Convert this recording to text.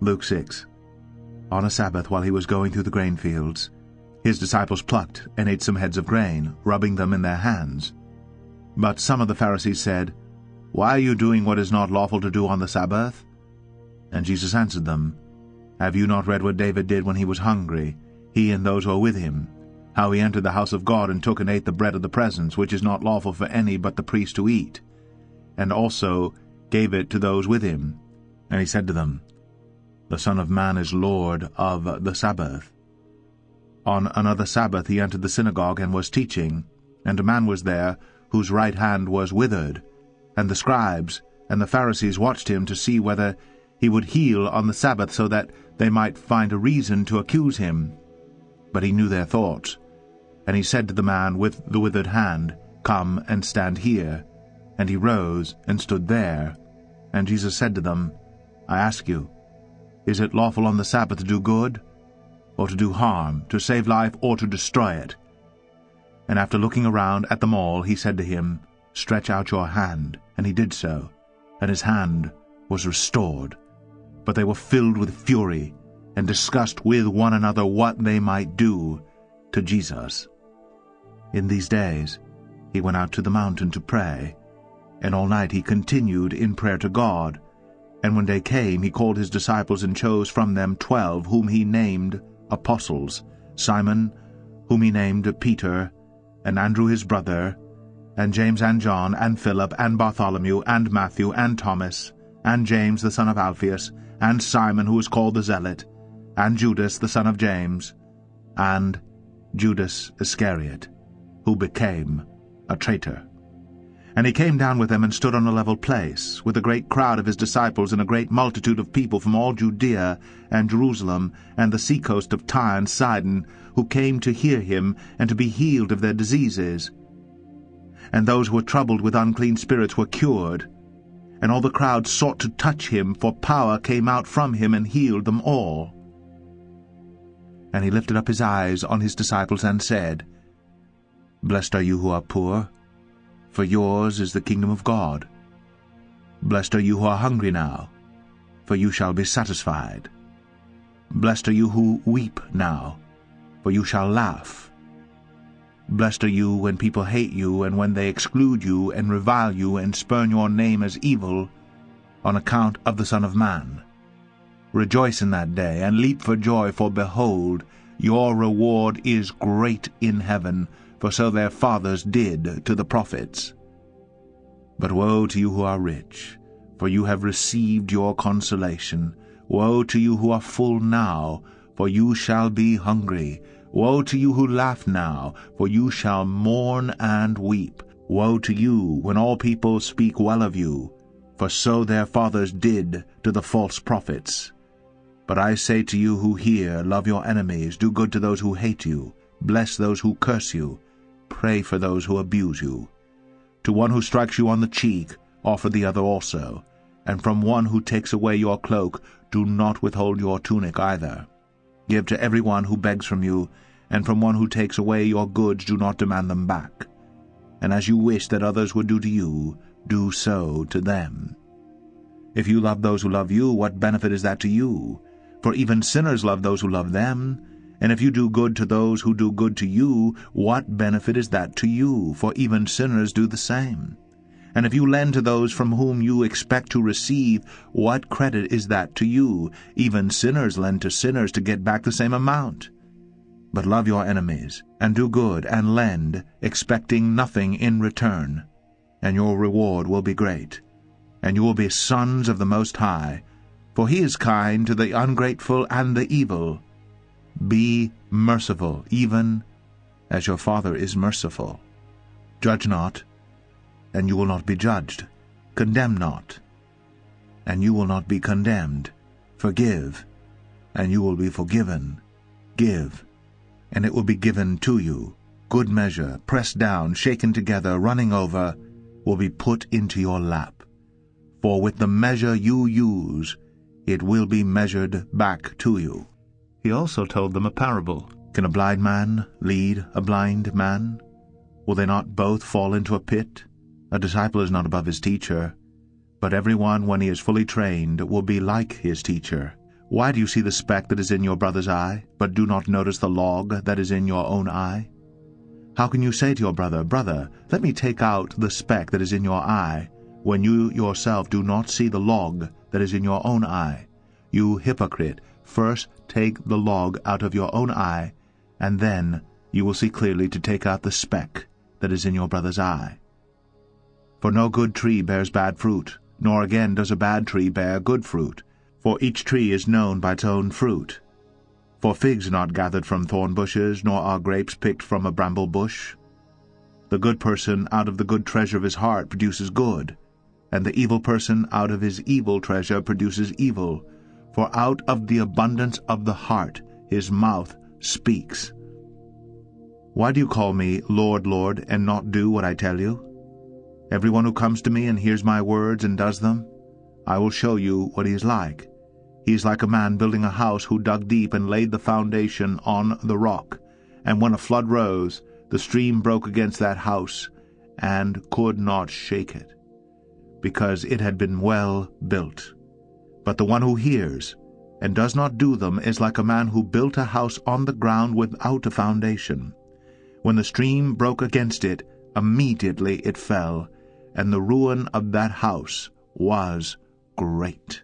Luke 6. On a Sabbath, while he was going through the grain fields, his disciples plucked and ate some heads of grain, rubbing them in their hands. But some of the Pharisees said, "Why are you doing what is not lawful to do on the Sabbath?" And Jesus answered them, "Have you not read what David did when he was hungry, he and those who were with him, how he entered the house of God and took and ate the bread of the presence, which is not lawful for any but the priest to eat, and also gave it to those with him? And he said to them, The Son of Man is Lord of the Sabbath." On another Sabbath he entered the synagogue and was teaching, and a man was there whose right hand was withered, and the scribes and the Pharisees watched him to see whether he would heal on the Sabbath, so that they might find a reason to accuse him. But he knew their thoughts, and he said to the man with the withered hand, "Come and stand here." And he rose and stood there. And Jesus said to them, "I ask you, is it lawful on the Sabbath to do good, or to do harm, to save life, or to destroy it?" And after looking around at them all, he said to him, "Stretch out your hand." And he did so, and his hand was restored. But they were filled with fury, and discussed with one another what they might do to Jesus. In these days he went out to the mountain to pray, and all night he continued in prayer to God. And when day came, he called his disciples and chose from them 12, whom he named apostles: Simon, whom he named Peter, and Andrew his brother, and James and John, and Philip, and Bartholomew, and Matthew, and Thomas, and James the son of Alphaeus, and Simon, who is called the Zealot, and Judas the son of James, and Judas Iscariot, who became a traitor. And he came down with them and stood on a level place, with a great crowd of his disciples and a great multitude of people from all Judea and Jerusalem and the seacoast of Tyre and Sidon, who came to hear him and to be healed of their diseases. And those who were troubled with unclean spirits were cured. And all the crowd sought to touch him, for power came out from him and healed them all. And he lifted up his eyes on his disciples and said, "Blessed are you who are poor, for yours is the kingdom of God. Blessed are you who are hungry now, for you shall be satisfied. Blessed are you who weep now, for you shall laugh. Blessed are you when people hate you, and when they exclude you, and revile you, and spurn your name as evil, on account of the Son of Man. Rejoice in that day, and leap for joy, for behold, your reward is great in heaven, for so their fathers did to the prophets. But woe to you who are rich, for you have received your consolation. Woe to you who are full now, for you shall be hungry. Woe to you who laugh now, for you shall mourn and weep. Woe to you when all people speak well of you, for so their fathers did to the false prophets. But I say to you who hear, love your enemies, do good to those who hate you, bless those who curse you, pray for those who abuse you. To one who strikes you on the cheek, offer the other also, and from one who takes away your cloak, do not withhold your tunic either. Give to every one who begs from you, and from one who takes away your goods do not demand them back. And as you wish that others would do to you, do so to them. If you love those who love you, what benefit is that to you? For even sinners love those who love them. And if you do good to those who do good to you, what benefit is that to you? For even sinners do the same. And if you lend to those from whom you expect to receive, what credit is that to you? Even sinners lend to sinners to get back the same amount. But love your enemies, and do good, and lend, expecting nothing in return, and your reward will be great, and you will be sons of the Most High, for he is kind to the ungrateful and the evil. Be merciful, even as your Father is merciful. Judge not, and you will not be judged. Condemn not, and you will not be condemned. Forgive, and you will be forgiven. Give, and it will be given to you. Good measure, pressed down, shaken together, running over, will be put into your lap. For with the measure you use, it will be measured back to you. He also told them a parable. Can a blind man lead a blind man? Will they not both fall into a pit? A disciple is not above his teacher, but everyone, when he is fully trained, will be like his teacher. Why do you see the speck that is in your brother's eye, but do not notice the log that is in your own eye? How can you say to your brother, Brother, let me take out the speck that is in your eye, when you yourself do not see the log that is in your own eye? You hypocrite, first take the log out of your own eye, and then you will see clearly to take out the speck that is in your brother's eye. For no good tree bears bad fruit, nor again does a bad tree bear good fruit. For each tree is known by its own fruit. For figs are not gathered from thorn bushes, nor are grapes picked from a bramble bush. The good person out of the good treasure of his heart produces good, and the evil person out of his evil treasure produces evil. For out of the abundance of the heart his mouth speaks. Why do you call me Lord, Lord, and not do what I tell you? Everyone who comes to me and hears my words and does them, I will show you what he is like. He is like a man building a house who dug deep and laid the foundation on the rock. And when a flood rose, the stream broke against that house and could not shake it, because it had been well built. But the one who hears and does not do them is like a man who built a house on the ground without a foundation. When the stream broke against it, immediately it fell, and the ruin of that house was great.